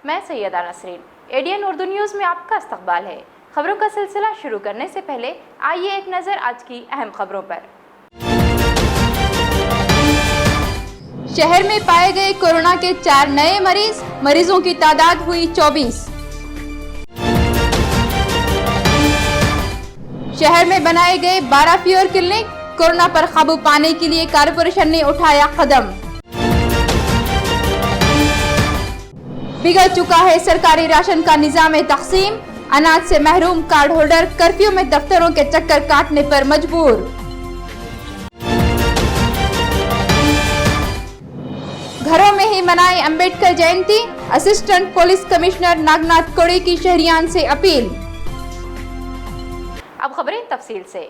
मैं Syeda Nasreen. ADN Urdu news में आपका इस्तकबाल है। खबरों का सिलसिला शुरू करने से पहले आइए एक नज़र आज की अहम खबरों पर। शहर में पाए गए कोरोना के 4 नए मरीजों की तादाद हुई 24। शहर में बनाए गए 12 फीवर क्लिनिक, कोरोना पर काबू पाने के लिए कारपोरेशन ने उठाया कदम। बिगड़ चुका है सरकारी राशन का निजाम तकसीम, अनाज से महरूम कार्ड होल्डर कर्फ्यू में दफ्तरों के चक्कर काटने पर मजबूर। घरों में ही मनाए Ambedkar Jayanti, assistant police commissioner Nagnath कोड़ी की शहरियान से अपील। अब खबरें तफसील से।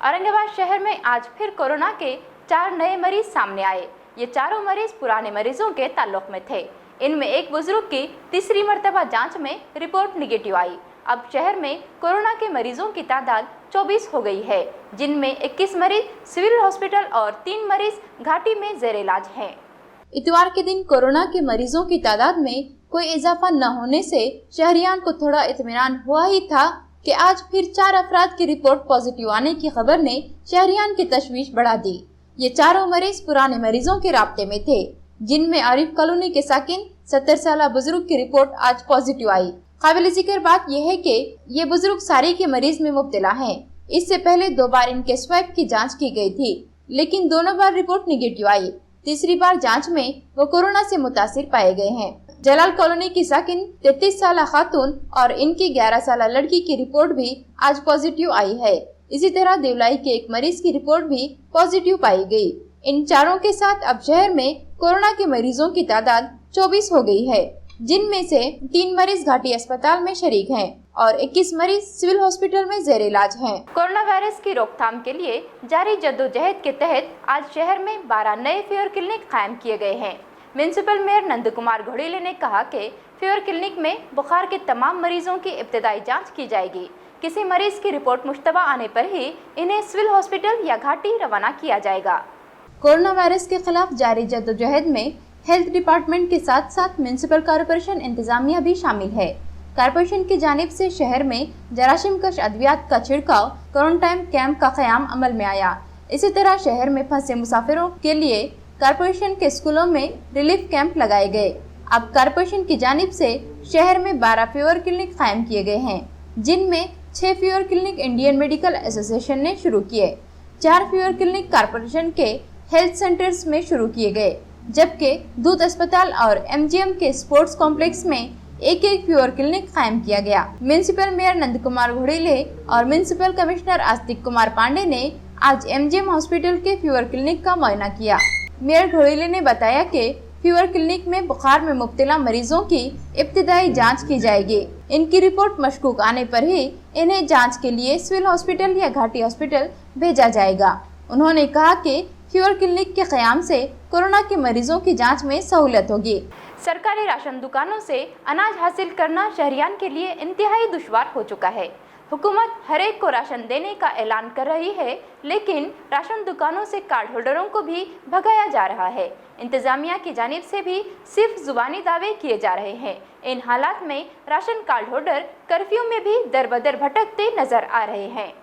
औरंगाबाद शहर में आज फिर कोरोना के 4 नए मरीज सामने आए। ये चारों मरीज पुराने मरीजों के ताल्लुक में थे। इनमें एक बुजुर्ग की तीसरी मर्तबा जांच में रिपोर्ट निगेटिव आई। अब शहर में कोरोना के मरीजों की तादाद 24 हो गई है, जिनमें 21 मरीज सिविल हॉस्पिटल और 3 मरीज घाटी में जेर इलाज हैं। इतवार के दिन कोरोना के मरीजों की तादाद में कोई इजाफा न होने से शहरियान को थोड़ा इत्मीनान हुआ ही था कि आज फिर 4 अफराद की रिपोर्ट पॉजिटिव आने की खबर ने शहरियान की तशवीश बढ़ा दी। ये चारों मरीज पुराने मरीजों के राब्ते में थे, जिनमें आरिफ कॉलोनी के साकिन 70 साल बुजुर्ग की रिपोर्ट आज पॉजिटिव आई। काबिल जिक्र बात यह है कि ये बुजुर्ग सारी के मरीज में मुब्तला हैं। इससे पहले 2 बार इनके स्वैब की जांच की गई थी, लेकिन दोनों बार रिपोर्ट निगेटिव आई। तीसरी बार जांच में वो कोरोना से मुतासिर पाए गए हैं। जलाल कॉलोनी की साकिन 33 साल खातून और इनकी 11 साल लड़की की रिपोर्ट भी आज पॉजिटिव आई है। इसी तरह देवलाई के एक मरीज की रिपोर्ट भी पॉजिटिव पाई गई। इन चारों के साथ अब शहर में कोरोना के मरीजों की तादाद 24 हो गई है, जिनमें से 3 मरीज घाटी अस्पताल में शरीक हैं और 21 मरीज सिविल हॉस्पिटल में जेर इलाज हैं। कोरोना वायरस की रोकथाम के लिए जारी जद्दोजहद के तहत आज शहर में 12 नए फीवर क्लिनिक कायम किए गए हैं। म्युनिसिपल मेयर नंद कुमार घोड़ीले ने कहा कि फीवर क्लिनिक में बुखार के तमाम मरीजों की इब्तदाई जाँच की जाएगी। किसी मरीज की रिपोर्ट मुश्तबा आने पर ही इन्हें सिविल हॉस्पिटल या घाटी रवाना किया जाएगा। कोरोना वायरस के खिलाफ जारी जद्दोजहद में हेल्थ डिपार्टमेंट के साथ साथ म्युनिसिपल कॉरपोरेशन इंतजामिया भी शामिल है। कॉरपोरेशन की जानिब से शहर में जरासीम कश अद्वियात का छिड़काव, क्वारंटाइन कैंप का क़याम अमल में आया। इसी तरह शहर में फंसे मुसाफिरों के लिए कॉरपोरेशन के स्कूलों में रिलीफ कैंप लगाए गए। अब कॉरपोरेशन की जानिब से शहर में 12 फीवर क्लिनिक कायम किए गए हैं, जिनमें 6 fever clinic Indian medical association ने शुरू किए, 4 फीवर क्लिनिक कॉरपोरेशन के हेल्थ सेंटर्स में शुरू किए गए, जबकि दूध अस्पताल और एमजीएम के स्पोर्ट्स कॉम्प्लेक्स में एक फीवर क्लिनिक कायम किया गया। म्युनिसिपल मेयर नंद कुमार घोड़ीले और म्युनिसिपल कमिश्नर आस्तिक कुमार पांडे ने आज एमजीएम हॉस्पिटल के फीवर क्लिनिक का मुआयना किया। मेयर घोड़ीले ने बताया कि फीवर क्लिनिक में बुखार में मुब्तला मरीजों की इब्तिदाई जांच की जाएगी। इनकी रिपोर्ट मशकूक आने पर ही इन्हें जांच के लिए सिविल हॉस्पिटल या घाटी हॉस्पिटल भेजा जाएगा। उन्होंने कहा कि फीवर क्लिनिक के क़याम से कोरोना के मरीजों की जांच में सहूलत होगी। सरकारी राशन दुकानों से अनाज हासिल करना शहरियान के लिए इंतहाई दुश्वार हो चुका है। हुकूमत हर एक को राशन देने का ऐलान कर रही है, लेकिन राशन दुकानों से कार्ड होल्डरों को भी भगाया जा रहा है। इंतजामिया की जानिब से भी सिर्फ जुबानी दावे किए जा रहे हैं। इन हालात में राशन कार्ड होल्डर कर्फ्यू में भी दर बदर भटकते नजर आ रहे हैं।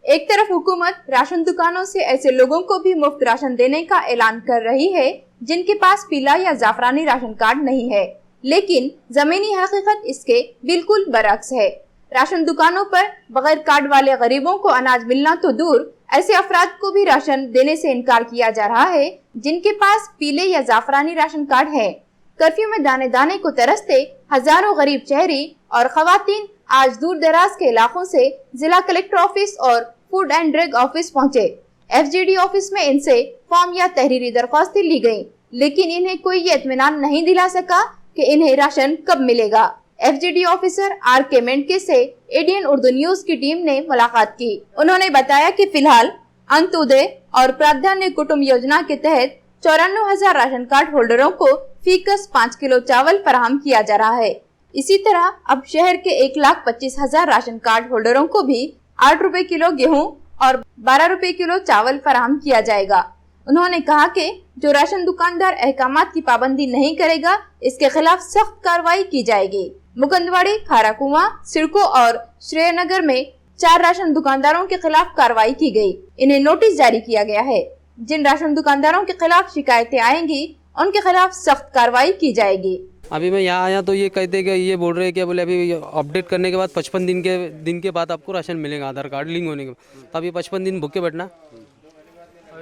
एक तरफ हुकूमत राशन दुकानों से ऐसे लोगों को भी मुफ्त राशन देने का ऐलान कर रही है जिनके पास पीला या जाफरानी राशन कार्ड नहीं है, लेकिन जमीनी हकीकत इसके बिल्कुल बरअक्स है। राशन दुकानों पर बगैर कार्ड वाले गरीबों को अनाज मिलना तो दूर, ऐसे अफराद को भी राशन देने से इनकार किया जा रहा है जिनके पास पीले या जाफरानी राशन कार्ड है। कर्फ्यू में दाने दाने को तरसते हजारों गरीब शहरी और खवातीन आज दूर दराज के इलाकों से जिला कलेक्टर ऑफिस और फूड एंड ड्रग ऑफिस पहुंचे। एफजीडी ऑफिस में इनसे फॉर्म या तहरीरी दरख्वास्तें ली गयी, लेकिन इन्हें कोई ये इत्मीनान नहीं दिला सका कि इन्हें राशन कब मिलेगा। FGD officer R K. मेंढके से एडीएन उर्दू न्यूज की टीम ने मुलाकात की। उन्होंने बताया कि फिलहाल अंत्योदय और प्राधान्य कुटुंब योजना के तहत 94,000 राशन कार्ड होल्डरों को फीकस 5 किलो चावल फराहम किया जा रहा है। इसी तरह अब शहर के 1,25,000 राशन कार्ड होल्डरों को भी 8 रुपए किलो गेहूं और 12 रुपए किलो चावल फराहम किया जाएगा। उन्होंने कहा कि जो राशन दुकानदार अहकामात की पाबंदी नहीं करेगा इसके खिलाफ सख्त कार्रवाई की जाएगी। मुकंदवाड़ी, खाराकुआं, सिडको और श्रेयनगर में 4 राशन दुकानदारों के खिलाफ कार्रवाई की गई। इन्हें नोटिस जारी किया गया है। जिन राशन दुकानदारों के खिलाफ शिकायतें आएंगी उनके खिलाफ सख्त कार्रवाई की जाएगी। अभी मैं यहाँ आया तो ये कहते कि ये बोल रहे हैं कि बोले अभी अपडेट करने के बाद 55 दिन के बाद आपको राशन मिलेगा, आधार कार्ड लिंक होने के बाद। तो अभी 55 दिन भूखे बैठना।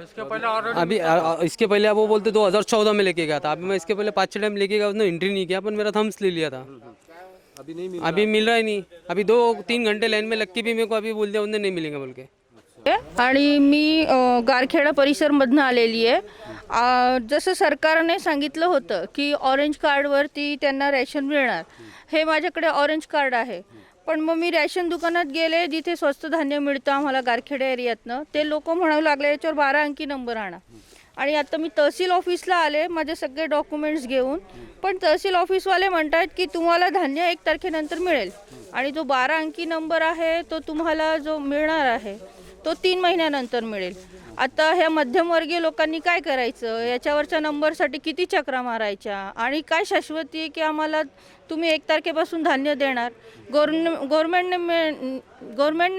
इसके पहले अभी इसके पहले वो बोलते 2014 में लेके गया था। अभी मैं इसके पहले 5-6 टाइम लेके गया, उसने एंट्री नहीं किया, पर मेरा थम्स ले लिया था। अभी मिल रहा ही नहीं। अभी 2-3 घंटे लाइन में लग के भी मेरे को अभी बोल दिया उन्हें नहीं मिलेगा बोल के। आणि मी गारखेडा परिसरमधनं आलेली आहे। जसं सरकारने सांगितलं होतं की ऑरेंज कार्डवरती त्यांना रॅशन मिळणार, हे माझ्याकडे ऑरेंज कार्ड आहे। पण मग मी रॅशन दुकानात गेले जिथे स्वस्त धान्य मिळतं आम्हाला गारखेडा एरियातनं, ते लोक म्हणायला लागले याच्यावर 12 अंकी नंबर आणा। आणि आता मी तहसील ऑफिसला आले माझे सगळे डॉक्युमेंट्स घेऊन, पण तहसील ऑफिसवाले म्हणतात की तुम्हाला धान्य 1 तारखेनंतर मिळेल आणि जो 12 अंकी नंबर आहे तो तुम्हाला जो मिळणार आहे तो 3 महिन्यानंतर मिळेल। आता ह्या मध्यमवर्गीय लोकांनी काय करायचं, याच्यावरच्या नंबरसाठी किती चक्रा मारायच्या आणि काय शाश्वती आहे की आम्हाला तुम्ही 1 तारखेपासून धान्य देणार। गव्हर्नमेंटने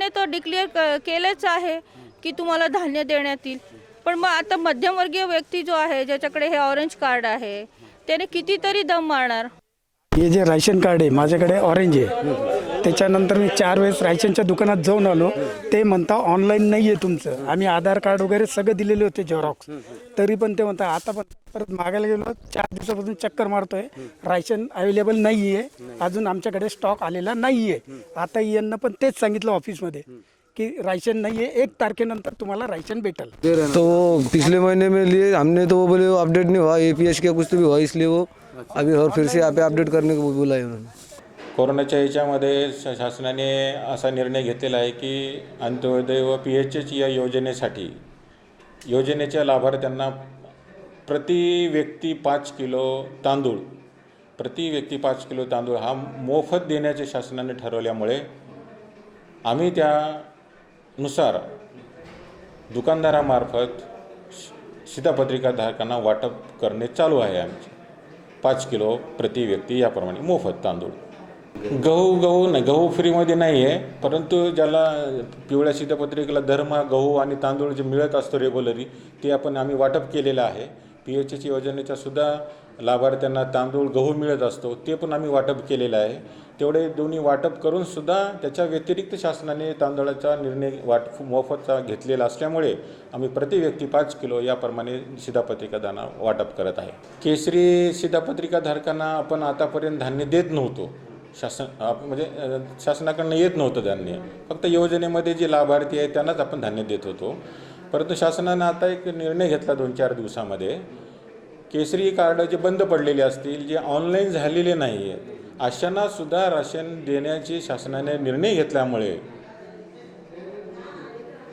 तो डिक्लेअर केलेच आहे की तुम्हाला धान्य देण्यात येईल, पण मग आता मध्यमवर्गीय व्यक्ती जो आहे ज्याच्याकडे हे ऑरेंज कार्ड आहे त्याने कितीतरी दम मारणार। हे जे राशन कार्ड आहे माझ्याकडे ऑरेंज आहे, त्याच्यानंतर मी 4 वेळेस राशनच्या दुकानात जाऊन आलो, ते म्हणता ऑनलाईन नाही आहे तुमचं। आम्ही आधार कार्ड वगैरे सगळे दिलेले होते झेरॉक्स, तरी पण ते म्हणता आता पण परत मागायला गेलो 4 दिवसापासून चक्कर मारतोय, राशन अवेलेबल नाही आहे, अजून आमच्याकडे स्टॉक आलेला नाही आहे। आता यांना पण तेच सांगितलं ऑफिसमध्ये कि राशन नहीं है, 1 तारखेनंतर तुम्हाला राशन भेटल। तो पिछले महीने में लिए हमने, तो वो बोले वो अपडेट नहीं हुआ, APS का कुछ तो भी हुआ, इसलिए वो अभी और फिर से यहाँ पे अपडेट करने को बोला है उन्होंने। कोरोनाच्या ह्याच्यामध्ये शासनाने असा निर्णय घेतलेला आहे की अंत्योदय व PHH या योजनेच्या लाभार्थ्यांना प्रति व्यक्ती 5 किलो तांदूळ हा मोफत देण्याचे शासनाने ठरवल्यामुळे आम्ही त्यानुसार दुकानदारामार्फत शिधापत्रिका धारकांना वाटप करणे चालू आहे। आमचे 5 किलो प्रति व्यक्ती याप्रमाणे मोफत तांदूळ। गहू फ्रीमध्ये नाही आहे, परंतु ज्याला पिवळ्या शिधापत्रिकेला धर्म गहू आणि तांदूळ जे मिळत असतो रेग्युलरी, ते आम्ही वाटप केलेलं आहे। PHH योजनेच्या सुद्धा लाभार्थ्यांना तांदूळ गहू मिळत असतो, ते पण आम्ही वाटप केलेलं आहे। तेवढे दोन्ही वाटप करून सुद्धा त्याच्या व्यतिरिक्त शासनाने तांदळाचा निर्णय मोफतचा घेतलेला असल्यामुळे आम्ही प्रति व्यक्ती 5 किलो याप्रमाणे शिधापत्रिका धान्य वाटप करत आहे। केसरी शिधापत्रिका धारकांना आपण आतापर्यंत धान्य देत नव्हतो, म्हणजे शासनाकडून येत नव्हतं धान्य, फक्त योजनेमध्ये जे लाभार्थी आहेत त्यांनाच आपण धान्य देत होतो। परंतु शासनाने आता एक निर्णय घेतला 2-4 दिवसामध्ये, केसरी कार्ड जे बंद पडलेले असतील, जे ऑनलाईन झालेले नाही आहेत, अशांना सुद्धा राशन देण्याचे शासनाने निर्णय घेतल्यामुळे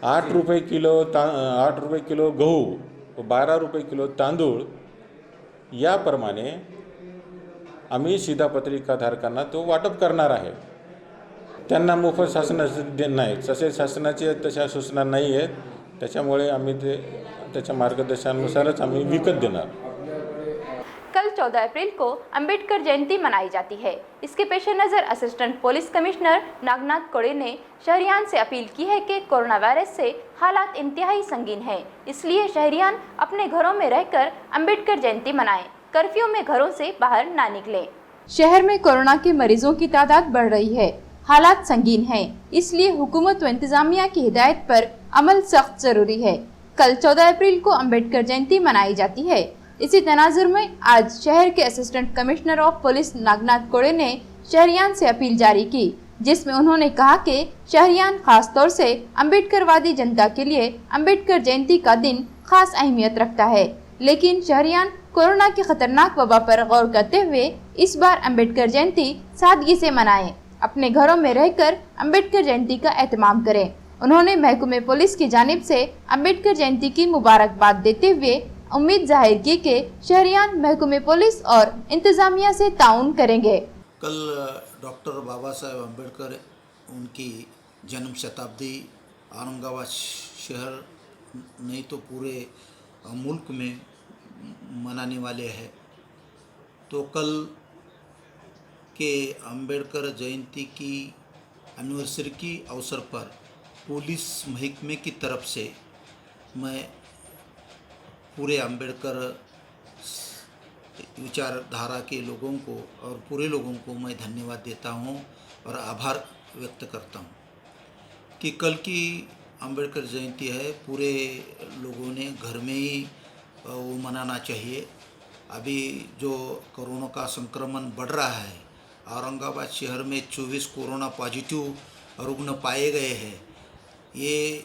8 रुपये किलो गहू व 12 रुपये किलो तांदूळ याप्रमाणे आम्ही शिधापत्रिका धारकांना तो वाटप करणार आहे। त्यांना मोफत शासनाचे नाही, तसे शासनाचे तशा सूचना नाही आहेत, त्याच्यामुळे आम्ही त्याच्या मार्गदर्शनानुसारच आम्ही विकत देणार। कल 14 अप्रैल को अंबेडकर जयंती मनाई जाती है। इसके पेश नज़र असिस्टेंट पुलिस कमिश्नर नागनाथ कोड़े ने शहरियान से अपील की है कि कोरोना वायरस से हालात इंतहाई संगीन है, इसलिए शहरियान अपने घरों में रहकर अंबेडकर जयंती मनाएं, कर्फ्यू में घरों से बाहर ना निकलें। शहर में कोरोना के मरीजों की तादाद बढ़ रही है, हालात संगीन हैं, इसलिए हुकूमत व इंतजामिया की हिदायत पर अमल सख्त जरूरी है। कल 14 अप्रैल को अंबेडकर जयंती मनाई जाती है। इसी तनाजुर में आज शहर के assistant commissioner of police Nagnath कोड़े ने शहरियान से अपील जारी की, जिसमें उन्होंने कहा कि शहरियान खास तौर से अंबेडकरवादी जनता के लिए अंबेडकर जयंती का दिन खास अहमियत रखता है, लेकिन शहरियान कोरोना की खतरनाक वबा पर गौर करते हुए इस बार अंबेडकर जयंती सादगी से मनाएं, अपने घरों में रहकर अंबेडकर जयंती का एहतमाम करें। उन्होंने महकमे पुलिस की जानिब से अंबेडकर जयंती की मुबारकबाद देते हुए उम्मीद जाहिर की कि शहरियान महकमे पुलिस और इंतजामिया से ताउन करेंगे। कल डॉक्टर बाबा साहेब अम्बेडकर उनकी जन्म शताब्दी औरंगाबाद शहर नहीं तो पूरे मुल्क में मनाने वाले हैं। तो कल के अंबेडकर जयंती की एनिवर्सरी की अवसर पर पुलिस महकमे की तरफ से मैं पूरे अंबेडकर विचारधारा के लोगों को और पूरे लोगों को मैं धन्यवाद देता हूं और आभार व्यक्त करता हूं कि कल की अंबेडकर जयंती है, पूरे लोगों ने घर में ही वो मनाना चाहिए। अभी जो कोरोना का संक्रमण बढ़ रहा है, औरंगाबाद शहर में 24 कोरोना पॉजिटिव रुग्ण पाए गए हैं। ये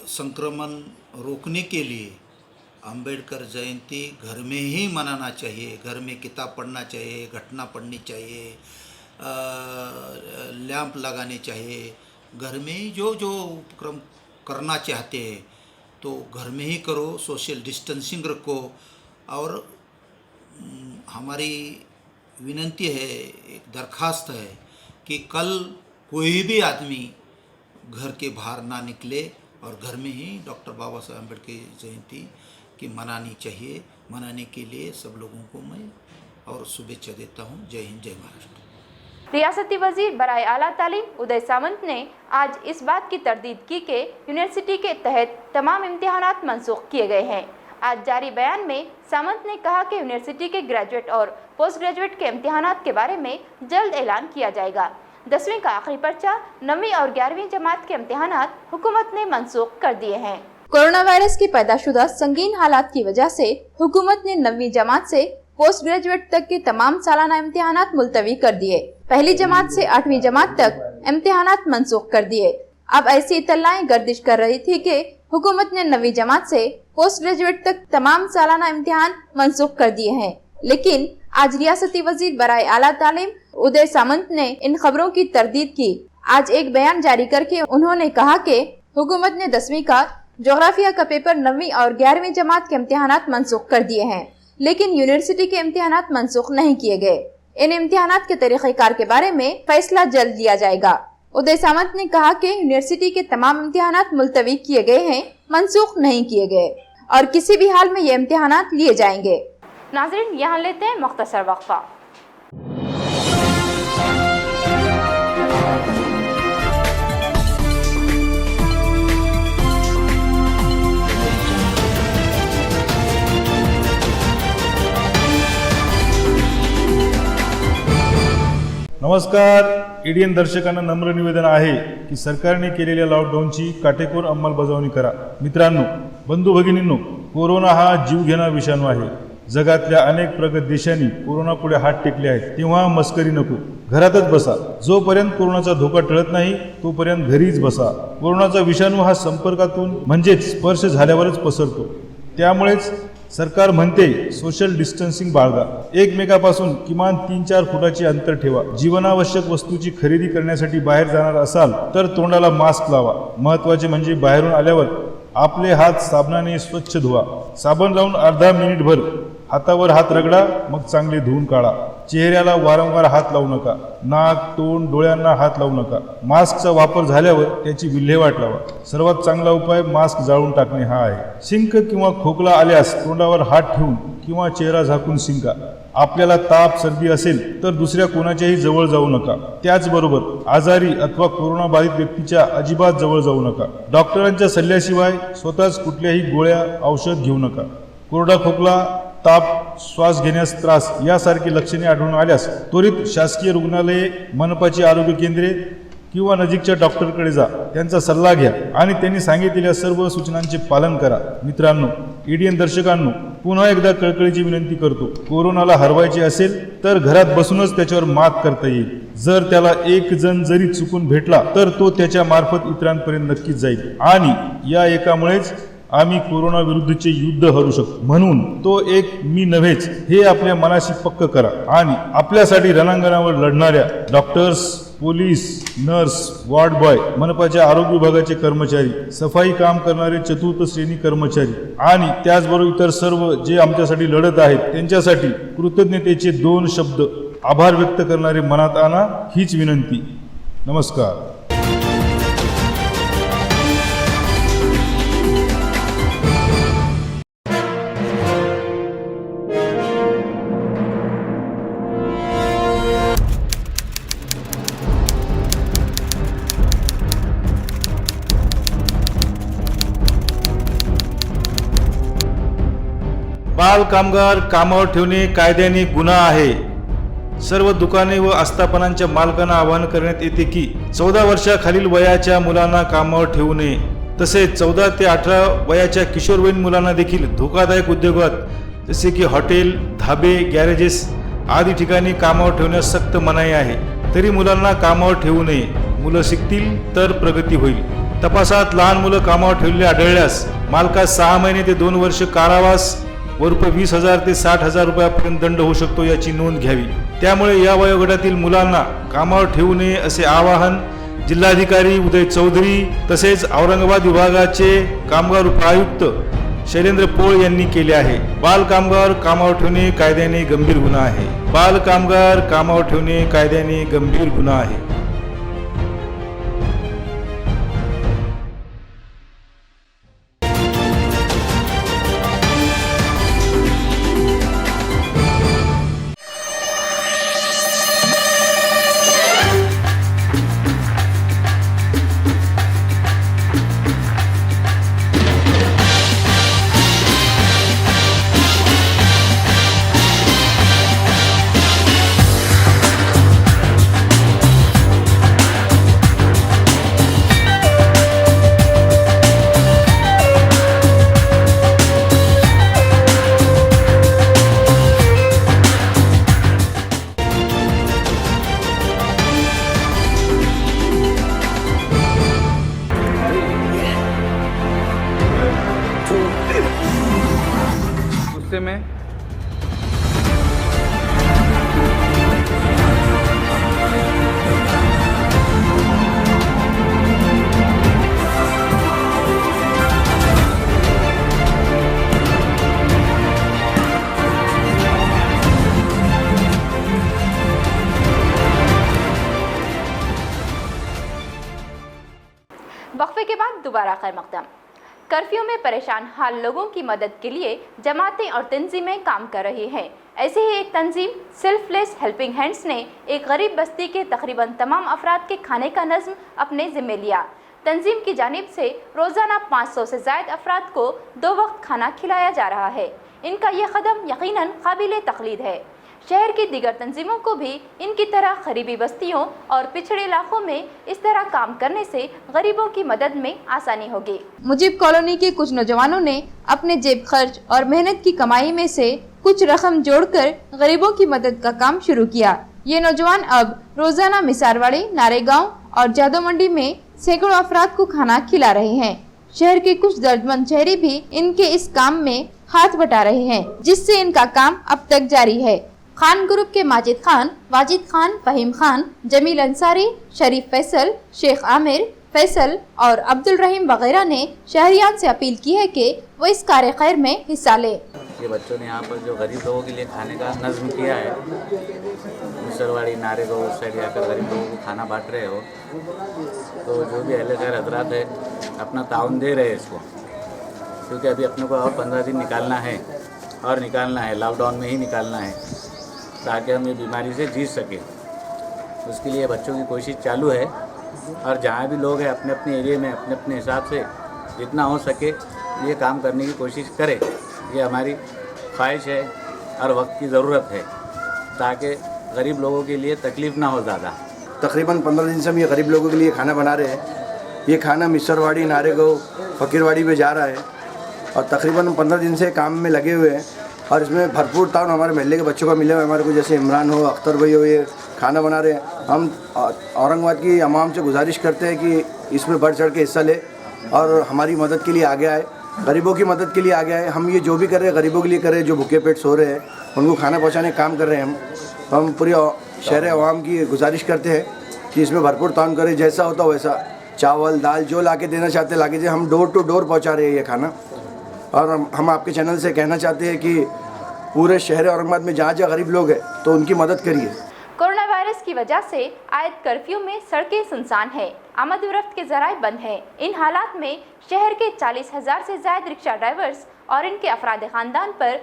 संक्रमण रोकने के लिए अंबेडकर जयंती घर में ही मनाना चाहिए। घर में किताब पढ़ना चाहिए, घटना पढ़नी चाहिए, लैंप लगाने चाहिए। घर में ही जो जो उपक्रम करना चाहते हैं तो घर में ही करो, सोशल डिस्टेंसिंग रखो। और हमारी विनंती है, एक दरखास्त है कि कल कोई भी आदमी घर के बाहर ना निकले और घर में ही डॉक्टर बाबा साहेब अम्बेडकर जयंती की मनानी चाहिए। मनाने के लिए सब लोगों को मैं और शुभेच्छा देता हूँ। जय हिंद, जय महाराष्ट्र। रियासती वजीर बराए आला तालीम उदय सामंत ने आज इस बात की तरदीद की कि यूनिवर्सिटी के तहत तमाम इम्तिहानात मनसूख किए गए हैं। आज जारी बयान में सामंत ने कहा कि यूनिवर्सिटी के ग्रेजुएट और पोस्ट ग्रेजुएट के इम्तिहानात के बारे में जल्द ऐलान किया जाएगा। 10वीं का आखिरी पर्चा 9वीं और 11वीं जमात के इम्तिहानात हुकूमत ने मनसूख कर दिए हैं। कोरोना वायरस की पैदाशुदा संगीन हालात की वजह से हुकूमत ने 9वीं जमात से पोस्ट ग्रेजुएट तक के तमाम सालाना इम्तिहानात मुलतवी कर दिए। पहली जमात से 8वीं जमात तक इम्तिहानात मनसूख कर दिए। अब ऐसी इत्तलाएं गर्दिश कर रही थी कि हुकूमत ने 9वीं जमात से पोस्ट ग्रेजुएट तक तमाम सालाना इम्तिहान मनसूख कर दिए हैं, लेकिन आज रियासती वजीर बराए आला तालीम उदय सामंत ने इन खबरों की तरदीद की। आज एक बयान जारी करके उन्होंने कहा कि हुकूमत ने 10वीं का जोग्राफिया का पेपर 9वीं और 11वीं जमात के इम्तिहानात मनसूख कर दिए हैं, लेकिन यूनिवर्सिटी के इम्तिहानात मनसूख नहीं किए गए। इन इम्तिहानात के तरीक़ेकार के बारे में फैसला जल्द लिया जाएगा। उदय सामंत ने कहा कि यूनिवर्सिटी के तमाम इम्तिहानात मुलतवी किए गए हैं, मनसूख नहीं किए गए और किसी भी हाल में ये इम्तिहानात लिए जाएंगे। नाज़रीन, यहाँ लेते हैं मुख्तसर वक्फा। नमस्कार, एडीएन दर्शकांना नम्र निवेदन आहे की सरकारने केलेल्या लॉकडाऊनची काटेकोर अंमलबजावणी करा। मित्रांनो, बंधू भगिनींनो, कोरोना हा जीवघेणा विषाणू आहे। जगातल्या अनेक प्रगत देशांनी कोरोना पुढे हात टेकले आहेत, तेव्हा मस्करी नको, घरातच बसा। जोपर्यंत कोरोनाचा धोका टळत नाही तोपर्यंत घरीच बसा। कोरोनाचा विषाणू हा संपर्कातून म्हणजेच स्पर्श झाल्यावरच पसरतो, त्यामुळेच सरकार म्हणते सोशल डिस्टन्सिंग बाळगा, एकमेकापासून किमान 3-4 फुटाचे अंतर ठेवा। जीवनावश्यक वस्तूची खरेदी करण्यासाठी बाहेर जाणार असाल तर तोंडाला मास्क लावा। महत्त्वाचे म्हणजे बाहेरून आल्यावर आपले हात साबणाने स्वच्छ धुवा। साबण लावून अर्धा मिनिटभर हातावर हात रगडा, मग चांगले धुवून काढा। चेहऱ्याला वारंवार हात लावू नका, नाक, तोंड, डोळ्यांना हात लावू नका। मास्कचा वापर झाल्यावर त्याची विल्हेवाट लावा। सर्वात चांगला उपाय मास्क जाळून टाकणे हा आहे। शिंक किंवा खोकला आल्यास तोंडावर हात ठेवून किंवा चेहरा झाकून शिंका। आपल्याला ताप, सर्दी असेल तर दुसऱ्या कोणाच्याही जवळ जाऊ नका। त्याचबरोबर आजारी अथवा कोरोना बाधित व्यक्तीच्या अजिबात जवळ जाऊ नका। डॉक्टरांच्या सल्ल्याशिवाय स्वतःच कुठल्याही गोळ्या, औषध घेऊ नका। कोरडा खोकला, ताप, श्वास घेण्यास त्रास यासारखी लक्षणे आढळून आल्यास त्वरित शासकीय रुग्णालये, मनपाची आरोग्य केंद्रे किंवा नजीकच्या डॉक्टरकडे जा। त्यांचा सल्ला घ्या आणि त्यांनी सांगितलेल्या सर्व सूचनांचे पालन करा। मित्रांनो, एडीएन दर्शकांनो, पुन्हा एकदा कळकळीची विनंती करतो, कोरोनाला हरवायचे असेल तर घरात बसूनच त्याच्यावर मात करता येईल। जर त्याला एक जण जरी चुकून भेटला तर तो त्याच्या मार्फत इतरांपर्यंत नक्कीच जाईल आणि या एकामुळेच आम्ही कोरोना विरुद्धचे युद्ध हरू शकतो। म्हणून तो एक मी नव्हेच हे आपल्या मनाशी पक्क करा आणि आपल्यासाठी रणांगणावर लढणाऱ्या doctors, police, nurse, ward boy, मनपाच्या आरोग्य विभागाचे कर्मचारी, सफाई काम करणारे चतुर्थ श्रेणी कर्मचारी आणि त्याचबरोबर इतर सर्व जे आमच्यासाठी लढत आहेत त्यांच्यासाठी कृतज्ञतेचे 2 शब्द आभार व्यक्त करणारे मनात आणा, हीच विनंती। नमस्कार। बाल कामगार कामावर ठेवणे कायद्याने गुन्हा आहे. सर्व दुकाने व आस्थापनांच्या मालकांना आवाहन करण्यात येते की 14 वर्षाखालील वयाच्या मुलांना कामावर ठेवू नये. तसेच 14 ते 18 वयाच्या किशोरवयीन मुलांना देखील धोकादायक उद्योगात जसे की हॉटेल, धाबे, गॅरेजेस आदी ठिकाणी कामावर ठेवण्यास सक्त मनाई आहे. तरी मुलांना कामावर ठेवू नये. मुलं शिकतील तर प्रगती होईल. तपासात लहान मुलं कामावर ठेवलेले आढळल्यास मालकास 6 महिने ते 2 वर्ष कारावास व रुपये 20,000 ते 60,000 रुपयापर्यंत दंड होऊ शकतो, याची नोंद घ्यावी. त्यामुळे या वयोगटातील मुलांना कामावर ठेवू नये असे आवाहन जिल्हाधिकारी उदय चौधरी तसेच औरंगाबाद विभागाचे कामगार उपायुक्त शैलेंद्र पोळ यांनी केले आहे. बाल कामगार कामावर ठेवणे कायद्याने गंभीर गुन्हा आहे. बाल कामगार कामावर ठेवणे कायद्याने गंभीर गुन्हा आहे. में वक्फे के बाद दोबारा खैर मकदम। कर्फ्यू में परेशान हाल लोगों की मदद के लिए जमातें और तंजीमें काम कर रही हैं। ऐसे ही एक तंजीम सेल्फलेस हेल्पिंग हैंड्स ने एक गरीब बस्ती के तकरीबन तमाम अफराद के खाने का नज़्म अपने ज़िम्मे लिया। तंजीम की जानिब से रोज़ाना 500 से ज़ायद अफराद को 2 वक्त खाना खिलाया जा रहा है। इनका यह कदम यकीनन काबिल तक़लीद है। शहर की दीगर तंजीमों को भी इनकी तरह गरीबी बस्तियों और पिछड़े इलाकों में इस तरह काम करने से गरीबों की मदद में आसानी होगी। मुजीब कॉलोनी के कुछ नौजवानों ने अपने जेब खर्च और मेहनत की कमाई में से कुछ रकम जोड़कर गरीबों की मदद का काम शुरू किया। ये नौजवान अब रोजाना मिसारवाड़ी, नारेगांव और जादो मंडी में सैकड़ों अफराद को खाना खिला रहे हैं। शहर के कुछ दर्जमंद शहरी भी इनके इस काम में हाथ बटा रहे हैं, जिससे इनका काम अब तक जारी है। खान ग्रुप के माजिद खान, वाजिद खान, फहीम खान, जमील अंसारी, शरीफ फैसल, शेख आमिर, फैसल और अब्दुल रहीम वगैरह ने शहरियान से अपील की है कि वो इस कार्य खैर में हिस्सा लें। ये बच्चों ने यहाँ पर जो गरीब लोगों के लिए खाने का नज़्म किया है, मिसरवाड़ी, नारेगांव उस साइड जाकर गरीब लोगों को खाना बांट रहे हो, तो जो भी अहले खैर हजरात है अपना ताउन दे रहे हैं इसको, क्योंकि अभी अपने को और 15 दिन निकालना है और निकालना है, लॉकडाउन में ही निकालना है ताकि हम ये बीमारी से जीत सकें। उसके लिए बच्चों की कोशिश चालू है और जहाँ भी लोग हैं अपने अपने एरिया में अपने अपने हिसाब से जितना हो सके ये काम करने की कोशिश करें। ये हमारी ख्वाहिश है और वक्त की ज़रूरत है ताकि गरीब लोगों के लिए तकलीफ़ ना हो ज़्यादा। तकरीबन 15 दिन से हम ये गरीब लोगों के लिए खाना बना रहे हैं। ये खाना मिसरवाड़ी, नारेगांव, फ़कीरवाड़ी में जा रहा है और तकरीबन 15 दिन से काम में लगे हुए हैं और इसमें भरपूर ताउन हमारे महल्ले के बच्चों का मिले हुए, हमारे को जैसे इमरान हो, अख्तर भाई हो, ये खाना बना रहे हैं। हम औरंगाबाद की अवाम से गुजारिश करते हैं कि इसमें बढ़ चढ़ के हिस्सा ले और हमारी मदद के लिए आगे आए, गरीबों की मदद के लिए आगे आए। हम ये जो भी कर रहे हैं गरीबों के लिए कर रहे हैं, जो भूखे पेट सो रहे हैं उनको खाना पहुँचाने का काम कर रहे हैं। हम पूरी शहर अवाम की गुजारिश करते हैं कि इसमें भरपूर ताउन करें, जैसा होता वैसा चावल दाल जो ला के देना चाहते ला के। हम डोर टू डोर पहुँचा रहे हैं ये खाना और हम आपके चैनल से कहना चाहते हैं कि पूरे शहर औरंगाबाद में जहाँ जहाँ गरीब लोग हैं तो उनकी मदद करिए। कोरोना वायरस की वजह से आयद कर्फ्यू में सड़कें सुनसान हैं, आमद रफ्त के जराए बंद हैं। इन हालात में शहर के 40,000 से ज़ायद रिक्शा ड्राइवर्स और इनके अफराद ख़ानदान पर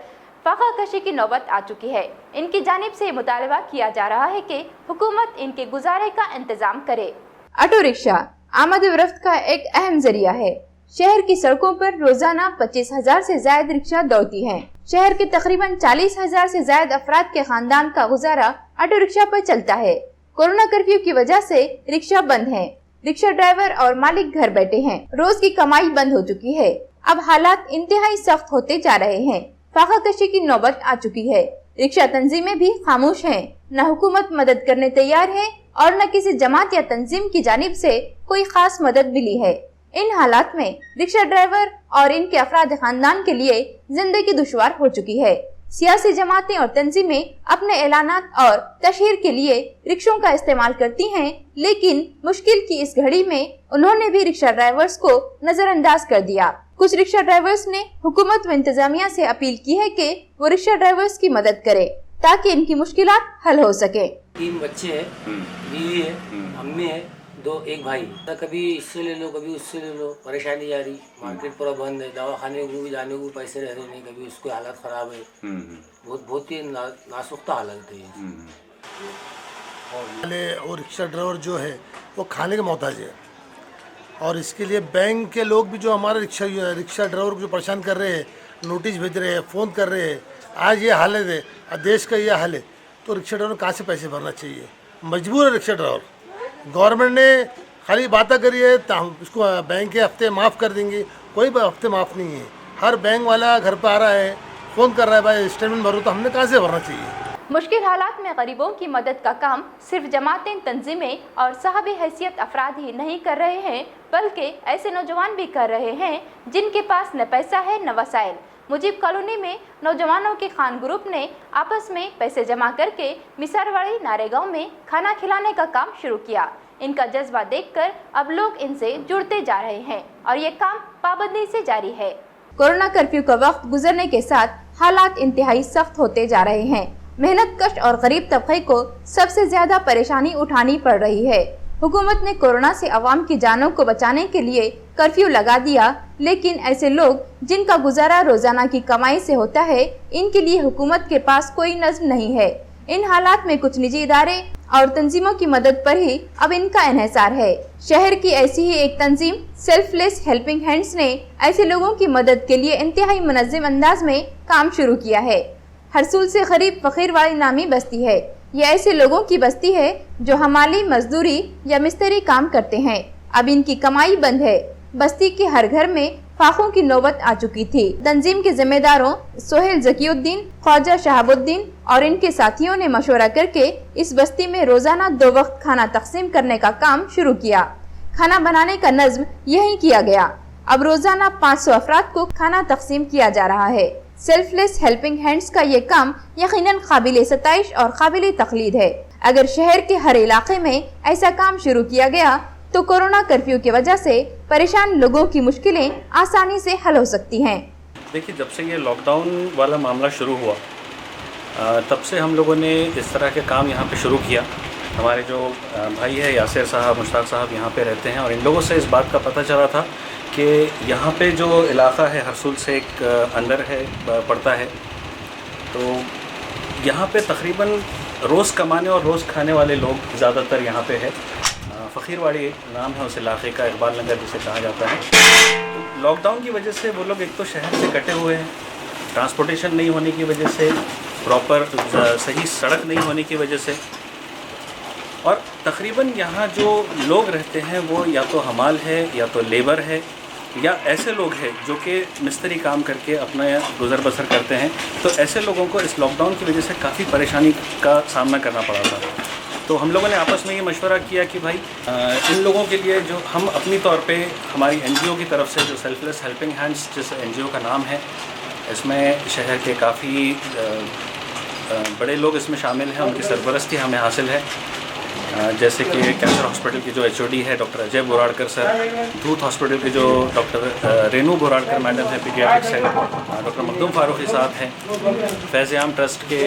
फाका कशी की नौबत आ चुकी है। इनकी जानिब से मुतालबा किया जा रहा है कि हुकूमत इनके गुजारे का इंतज़ाम करे। ऑटो रिक्शा आमद रफ्त का एक अहम जरिया है। शहर की सड़कों पर रोजाना 25,000 से ज्यादा रिक्शा दौड़ती हैं। शहर के तकरीबन 40,000 से ज्यादा अफराद के खानदान का गुजारा ऑटो रिक्शा पर चलता है। कोरोना कर्फ्यू की वजह से रिक्शा बंद हैं। रिक्शा ड्राइवर और मालिक घर बैठे हैं। रोज की कमाई बंद हो चुकी है। अब हालात इंतहाई सख्त होते जा रहे हैं। फाका कशी की नौबत आ चुकी है। रिक्शा तंजीमें भी खामोश हैं। न हुकूमत मदद करने तैयार है और न किसी जमात या तंजीम की जानिब से कोई खास मदद मिली है। इन हालात में रिक्शा ड्राइवर और इनके अफराद खानदान के लिए जिंदगी दुश्वार हो चुकी है। सियासी जमातें और तंजीमें अपने ऐलानात और तशहीर के लिए रिक्शों का इस्तेमाल करती हैं, लेकिन मुश्किल की इस घड़ी में उन्होंने भी रिक्शा ड्राइवर्स को नजरअंदाज कर दिया। कुछ रिक्शा ड्राइवर्स ने हुकूमत व इंतजामिया से अपील की है कि वो रिक्शा ड्राइवर्स की मदद करे ताकि इनकी मुश्किलात हल हो सके। 3 बच्चे हैं, बीवी है, अम्मी है, एक भाई। कभी इससे ले लो, कभी उससे ले लो, परेशानी जा रही। मार्केट पूरा बंद है, दवा खाने को भी जाने को पैसे रह रहे नहीं, कभी उसके हालत खराब है। बहुत ही नासुख्ता हालत है। और रिक्शा ड्राइवर जो है वो खाने के मोहताज है, और इसके लिए बैंक के लोग भी जो हमारे रिक्शा ड्राइवर को जो परेशान कर रहे हैं, नोटिस भेज रहे हैं, फ़ोन कर रहे हैं। आज ये हालत है, देश का ये हाल है, तो रिक्शा ड्राइवर कहाँ से पैसे भरना चाहिए? मजबूर है रिक्शा ड्राइवर। गवर्नमेंट ने खाली बातें करी है, उसको बैंक के हफ्ते माफ़ कर देंगे, कोई हफ्ते माफ़ नहीं है। हर बैंक वाला घर पर आ रहा है, फ़ोन कर रहा है, भाई स्टेटमेंट भरो, तो हमने कहाँ से भरना चाहिए? मुश्किल हालात में गरीबों की मदद का काम सिर्फ जमातें, तंजीमें और साहबी हैसियत अफराद ही नहीं कर रहे हैं, बल्कि ऐसे नौजवान भी कर रहे हैं जिनके पास न पैसा है न वसाइल। मुजीब कॉलोनी में नौजवानों के खान ग्रुप ने आपस में पैसे जमा करके मिसारवाड़ी नारेगांव में खाना खिलाने का काम शुरू किया। इनका जज्बा देखकर अब लोग इनसे जुड़ते जा रहे हैं और ये काम पाबंदी से जारी है। कोरोना कर्फ्यू का वक्त गुजरने के साथ हालात इंतहाई सख्त होते जा रहे हैं। मेहनत कश और गरीब तबके को सबसे ज्यादा परेशानी उठानी पड़ रही है। हुकूमत ने कोरोना से अवाम की जानों को बचाने के लिए कर्फ्यू लगा दिया, लेकिन ऐसे लोग जिनका गुजारा रोजाना की कमाई से होता है, इनके लिए हुकूमत के पास कोई नज़्म नहीं है। इन हालात में कुछ निजी इदारे और तंजीमों की मदद पर ही अब इनका इन्हिसार है। शहर की ऐसी ही एक तंजीम सेल्फलेस हेल्पिंग हैंड्स ने ऐसे लोगों की मदद के लिए इंतहाई मुनज़्ज़म अंदाज में काम शुरू किया है। हरसूल से करीब फकीरवाड़ी नामी बस्ती है। ये ऐसे लोगों की बस्ती है जो हमाली, मजदूरी या मिस्त्री काम करते हैं। अब इनकी कमाई बंद है। बस्ती के हर घर में फाकों की नौबत आ चुकी थी। तंजीम के जिम्मेदारों सोहेल जकीउद्दीन, ख्वाजा शहाबुद्दीन और इनके साथियों ने मशवरा करके इस बस्ती में रोजाना 2 वक्त खाना तकसीम करने का काम शुरू किया। खाना बनाने का नज़्म यही किया गया। अब रोजाना 500 अफराद को खाना तकसीम किया जा रहा है। सेल्फलेस हेल्पिंग हैंड्स का ये काम यकीनन काबिल सताइश और काबिल तकलीद है। अगर शहर के हर इलाके में ऐसा काम शुरू किया गया तो कोरोना कर्फ्यू की वजह से परेशान लोगों की मुश्किलें आसानी से हल हो सकती हैं। देखिए, जब से ये लॉकडाउन वाला मामला शुरू हुआ तब से हम लोगों ने इस तरह के काम यहाँ पे शुरू किया। हमारे जो भाई है यासिर साहब, मुश्ताक साहब यहाँ पे रहते हैं, और इन लोगों से इस बात का पता चला था कि यहाँ पे जो इलाका है हरसूल से एक अंदर है पड़ता है, तो यहाँ पे तकरीबन रोज़ कमाने और रोज़ खाने वाले लोग ज़्यादातर यहाँ पे है। फ़कीरवाड़ी नाम है उस इलाके का, इकबाल नगर जिसे कहा जाता है। तो लॉकडाउन की वजह से वो लोग एक तो शहर से कटे हुए हैं, ट्रांसपोर्टेशन नहीं होने की वजह से, प्रॉपर सही सड़क नहीं होने की वजह से, और तकरीबन यहाँ जो लोग रहते हैं वो या तो हमाल है या तो लेबर है या ऐसे लोग हैं जो कि मिस्त्री काम करके अपना गुज़र बसर करते हैं। तो ऐसे लोगों को इस लॉकडाउन की वजह से काफ़ी परेशानी का सामना करना पड़ा था। तो हम लोगों ने आपस में ये मशवरा किया कि भाई इन लोगों के लिए जो हम अपनी तौर पे हमारी NGO की तरफ से जो सेल्फलेस हेल्पिंग हैंड्स जिस NGO का नाम है, इसमें शहर के काफ़ी बड़े लोग इसमें शामिल हैं, उनकी सरपरस्ती हमें हासिल है। जैसे कि कैंसर हॉस्पिटल के जो HOD है डॉक्टर अजय बोराड़कर सर, दूध हॉस्पिटल के जो डॉक्टर रेनू बोराड़कर मैडम है पीडियाट्रिक्स है, डॉक्टर मखदूम फारूकी साहब हैं, फैज़-ए-आम ट्रस्ट के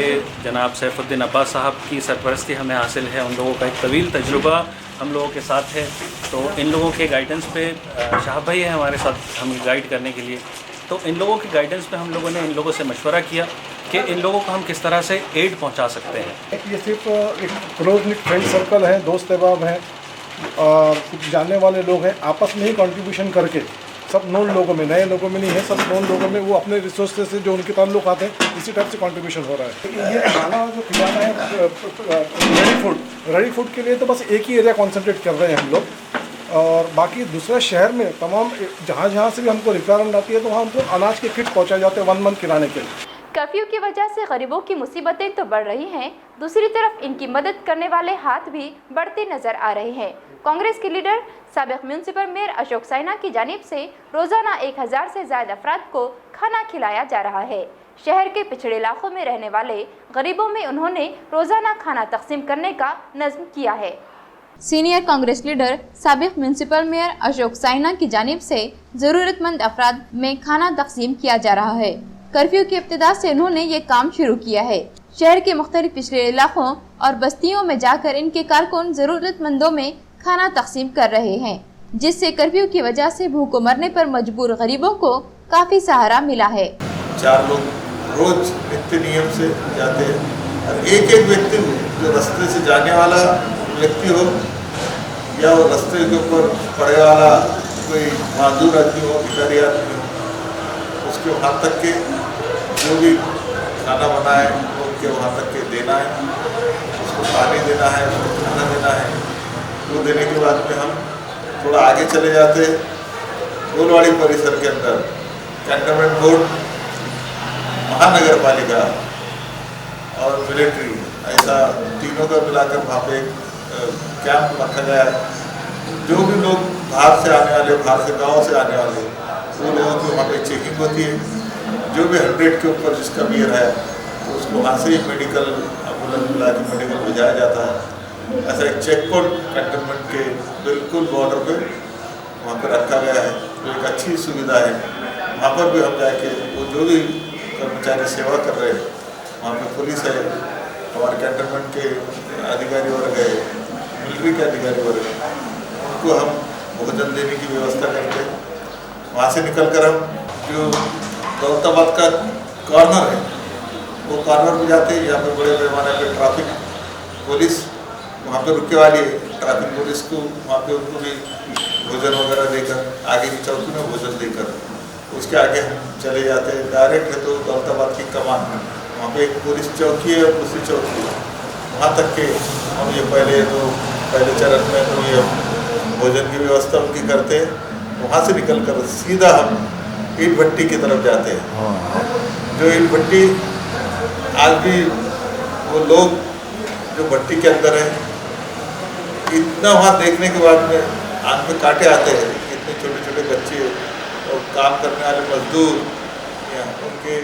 जनाब सैफुद्दीन अब्बास साहब की सरपरस्ती हमें हासिल है। उन लोगों का एक तवील तजुर्बा हम लोगों के साथ है। तो इन लोगों के गाइडेंस पे शाह भाई है हमारे साथ हमें गाइड करने के लिए। तो इन लोगों के गाइडेंस पे हम लोगों ने इन लोगों से मशवरा किया कि इन लोगों को हम किस तरह से एड पहुंचा सकते हैं। ये सिर्फ एक क्लोज निट फ्रेंड सर्कल है, दोस्त अहबाब हैं और कुछ जानने वाले लोग हैं, आपस में ही कंट्रीब्यूशन करके सब नॉन लोगों में, नए लोगों में नहीं है, सब नॉन लोगों में वो अपने रिसोर्स से जो उनके ताल्लुक आते हैं इसी टाइप से कंट्रीब्यूशन हो रहा है। ये खाना जो खिलाना है रेडी फूड के लिए तो बस एक ही एरिया कॉन्सेंट्रेट कर रहे हैं हम लोग, और बाकी दूसरे शहर में तमाम जहाँ से भी हमको रिक्वायरमेंट आती है तो वहाँ हमको अनाज के किट पहुँचाए जाते हैं 1 मंथ किराने के लिए। कर्फ्यू की वजह से गरीबों की मुसीबतें तो बढ़ रही हैं, दूसरी तरफ इनकी मदद करने वाले हाथ भी बढ़ते नजर आ रहे हैं। कांग्रेस के लीडर साबिक म्यूनसिपल मेयर अशोक सैना की जानिब से रोजाना 1000 से ज्यादा अफराद को खाना खिलाया जा रहा है। शहर के पिछड़े इलाकों में रहने वाले गरीबों में उन्होंने रोजाना खाना तकसीम करने का नज़्म किया है। सीनियर कांग्रेस लीडर साबिक म्यूनसिपल मेयर अशोक सैना की जानिब से जरूरतमंद अफराद में खाना तकसीम किया जा रहा है। कर्फ्यू की इब्तिदा से उन्होंने ये काम शुरू किया है। शहर के मुख्तलिफ पिछड़े इलाकों और बस्तियों में जाकर इनके कारकुन जरूरतमंदों में खाना तकसीम कर रहे हैं, जिससे कर्फ्यू की वजह से भूखों मरने पर मजबूर गरीबों को काफी सहारा मिला है। 4 लोग रोज नित्य नियम से जाते हैं और एक व्यक्ति जो रास्ते से जाने वाला व्यक्ति हो या वो रास्ते के ऊपर पड़े वाला कोई माजूर आदमी हो, भिखारी आदमी हो, उसके वहाँ तक के जो भी खाना बनाए उनके वहाँ तक के देना है, उसको पानी देना है, उसको खाना देना है। वो देने के बाद में हम थोड़ा आगे चले जाते हैं। गोलवाड़ी परिसर के अंदर कैंटनमेंट बोर्ड, महानगर पालिका और मिलिट्री, ऐसा तीनों का मिलाकर वहाँ पे कैंप रखा गया है। जो भी लोग बाहर से आने वाले, बाहर से गाँव से आने वाले, वो लोगों की वहाँ पे चेकिंग होती है। जो भी 100 के ऊपर जिसका बियर है तो उसको वहाँ से ही मेडिकल एम्बुलेंस बुला के मेडिकल भिजाया जाता है। ऐसा एक चेक पोस्ट कैंटनमेंट के बिल्कुल बॉर्डर पे वहाँ पर रखा गया है, तो एक अच्छी सुविधा है। वहाँ पर भी हम जाके वो जो भी कर्मचारी सेवा कर रहे हैं, वहाँ पे पुलिस है, हमारे कैंटनमेंट के अधिकारी वर्ग है, मिलिट्री के अधिकारी वर्ग है, उनको हम भोजन देने की व्यवस्था करते हैं। वहाँ से निकल कर हम जो दौलताबाद का कॉर्नर है वो कॉर्नर पे जाते हैं। यहाँ पे बड़े पैमाने पे ट्रैफिक पुलिस वहाँ पे रुकने वाली है। ट्रैफिक पुलिस को वहाँ पे उनको भी भोजन वगैरह देकर, आगे की चौकी में भोजन देकर उसके आगे हम चले जाते हैं। डायरेक्ट है तो दौलताबाद की कमान, वहाँ पे एक पुलिस चौकी है और दूसरी चौकी है, वहाँ तक के हम ये पहले चरण में तो ये भोजन की व्यवस्था उनकी करते हैं। वहाँ से निकल कर सीधा हम ईंट भट्टी की तरफ जाते हैं। जो ईंट भट्टी आज भी वो लोग जो भट्टी के अंदर है, इतना वहाँ देखने के बाद में आँख में कांटे आते हैं। इतने छोटे छोटे बच्चे और काम करने वाले मजदूर, उनके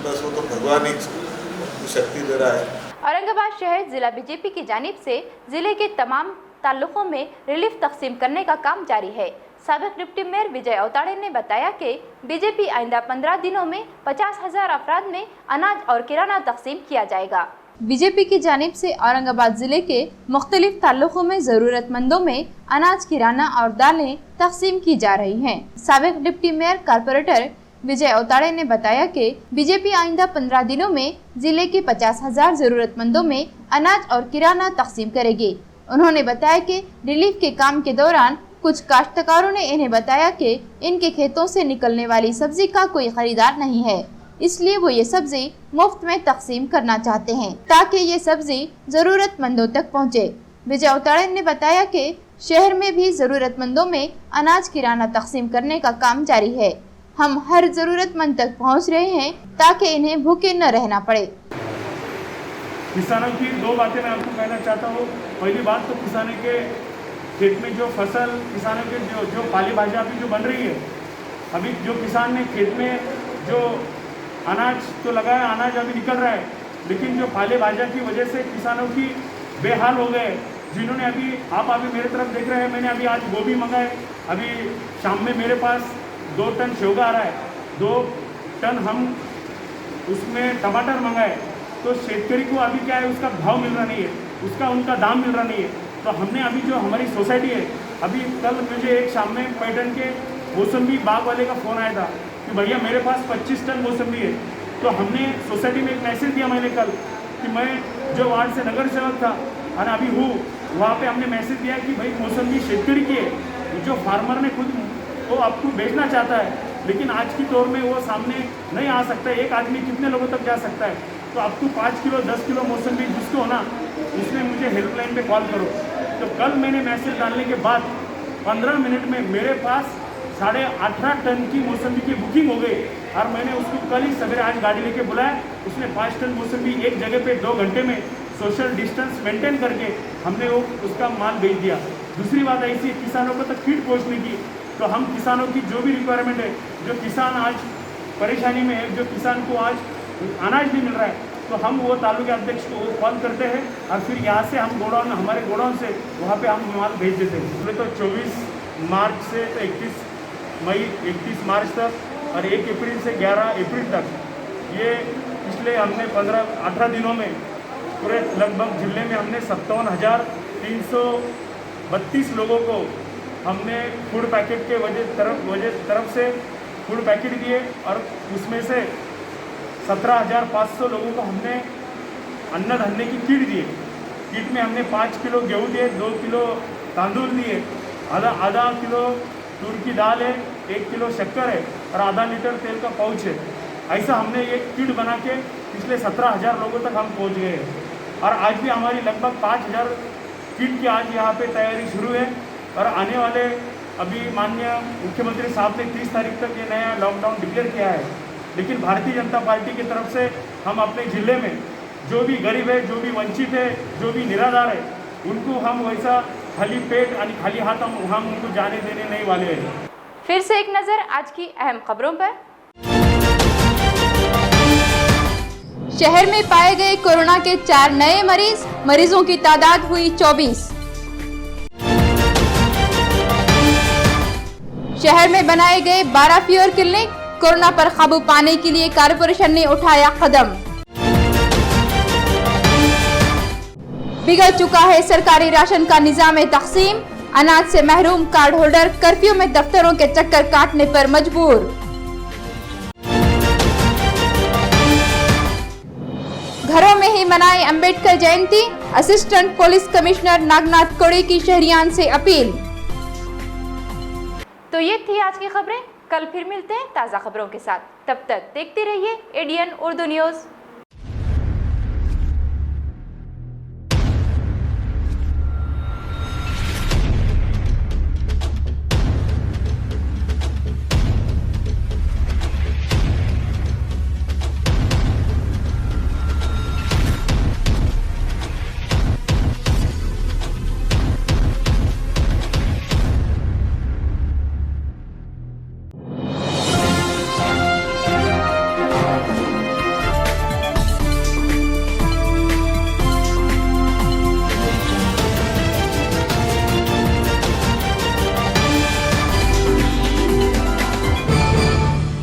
बस वो तो भगवान ही उनको शक्ति दे रहा है। औरंगाबाद शहर जिला बीजेपी की जानिब से जिले के तमाम ताल्लुकों में रिलीफ तकसीम करने का काम जारी है। साबिक डिप्टी मेयर विजय औताड़े ने बताया कि बीजेपी आइंदा 15 दिनों में 50,000 अफराद में अनाज और किराना तकसीम किया जाएगा। बीजेपी की जानिब से औरंगाबाद जिले के मुख्तलिफ ताल्लुकों में जरूरतमंदों में अनाज, किराना और दालें तकसीम की जा रही हैं। साबिक डिप्टी मेयर कारपोरेटर विजय औताड़े ने बताया कि बीजेपी आइंदा 15 दिनों में जिले के 50,000 जरूरतमंदों में अनाज और किराना तकसीम करेगी। उन्होंने बताया कि रिलीफ के काम के दौरान कुछ काश्तकारों ने इन्हें बताया कि इनके खेतों से निकलने वाली सब्जी का कोई खरीदार नहीं है, इसलिए वो ये सब्जी मुफ्त में तकसीम करना चाहते हैं ताकि ये सब्जी जरूरतमंदों तक पहुँचे। विजय औताड़े ने बताया कि शहर में भी जरूरतमंदों में अनाज, किराना तकसीम करने का काम जारी है। हम हर जरूरतमंद तक पहुँच रहे हैं ताकि इन्हें भूखे न रहना पड़े। किसानों की 2 बातें मैं आपको कहना चाहता हूँ। पहली बात तो किसानों के खेत में जो फसल, किसानों के जो पाली भाजियाँ अभी जो बन रही है, अभी जो किसान ने खेत में जो अनाज तो लगाया, अनाज अभी निकल रहा है, लेकिन जो पाले भाजियाँ की वजह से किसानों की बेहाल हो गए। जिन्होंने आप अभी मेरे तरफ देख रहे हैं, मैंने अभी आज गोभी मंगाए, अभी शाम में मेरे पास 2 टन शेवगा आ रहा है, 2 टन हम उसमें टमाटर मंगाए। तो शेतकरी को अभी क्या है, उसका भाव मिल रहा नहीं है, उसका उनका दाम मिल रहा नहीं है। तो हमने अभी जो हमारी सोसाइटी है, अभी कल मुझे एक शाम में पैटर्न के मौसमी बाग वाले का फ़ोन आया था कि भैया मेरे पास 25 टन मौसमी है। तो हमने सोसाइटी में एक मैसेज दिया मैंने कल कि मैं जो वार्ड से नगर सेवक था और अभी हूँ, वहाँ पे हमने मैसेज दिया कि भाई मौसमी शेतकरी की है, जो फार्मर ने खुद वो आपको भेजना चाहता है, लेकिन आज की दौर में वो सामने नहीं आ सकता है। एक आदमी कितने लोगों तक जा सकता है? तो आपको 5 किलो 10 किलो मौसम्बी जिसको हो ना, उसने मुझे हेल्पलाइन पे कॉल करो। तो कल मैंने मैसेज डालने के बाद 15 मिनट में मेरे पास 18.5 टन की मौसम्बी की बुकिंग हो गई और मैंने उसको कल ही सवेरे आज गाड़ी लेके बुलाया। उसने 5 टन मौसम्बी एक जगह पे 2 घंटे में सोशल डिस्टेंस मेंटेन करके हमने वो उसका माल भेज दिया। दूसरी बात ऐसी है, किसानों को तक फीड पहुँचने की, तो हम किसानों की जो भी रिक्वायरमेंट है, जो किसान आज परेशानी में है, जो किसान को आज अनाज नहीं मिल रहा है, तो हम वो तालुका अध्यक्ष को कॉल करते हैं और फिर यहाँ से हम गोडाउन, हमारे गोडाउन से वहाँ पे हम माल भेज देते हैं। पहले तो 24 मार्च से तो 31 मार्च तक और 1 अप्रैल से 11 अप्रैल तक, ये पिछले हमने 18 दिनों में पूरे लगभग जिले में हमने 57,332 लोगों को हमने फूड पैकेट के तरफ से फूड पैकेट दिए और उसमें से 17,500 लोगों को हमने अन्न धान्य की किट दिए। किट में हमने 5 किलो गेहूँ दिए, 2 किलो तांदूल दिए, आधा किलो तूर की दाल है, 1 किलो शक्कर है और आधा लीटर तेल का पाउच है। ऐसा हमने ये किट बना के पिछले 17,000 लोगों तक हम पहुंच गए हैं और आज भी हमारी लगभग 5,000 किट की आज यहाँ पे तैयारी शुरू है। और आने वाले अभी माननीय मुख्यमंत्री साहब ने 30 तारीख तक ये नया लॉकडाउन डिक्लेयर किया है, लेकिन भारतीय जनता पार्टी की तरफ से हम अपने ज़िले में जो भी गरीब है, जो भी वंचित है, जो भी निराधार है, उनको हम वैसा खाली पेट यानी खाली हाथ हम उनको जाने देने नहीं वाले हैं। फिर से एक नज़र आज की अहम खबरों पर। शहर में पाए गए कोरोना के 4 नए मरीजों की तादाद हुई 24। शहर में बनाए गए 12 प्योर क्लिनिक, कोरोना पर काबू पाने के लिए कारपोरेशन ने उठाया कदम। बिगड़ चुका है सरकारी राशन का निजाम तकसीम, अनाज से महरूम कार्ड होल्डर कर्फ्यू में दफ्तरों के चक्कर काटने पर मजबूर। घरों में ही मनाए Ambedkar Jayanti, assistant police commissioner Nagnath कोड़ी की शहरियान से अपील। तो ये थी आज की खबरें, कल फिर मिलते हैं ताज़ा खबरों के साथ। तब तक देखते रहिए एडीएन उर्दू न्यूज़।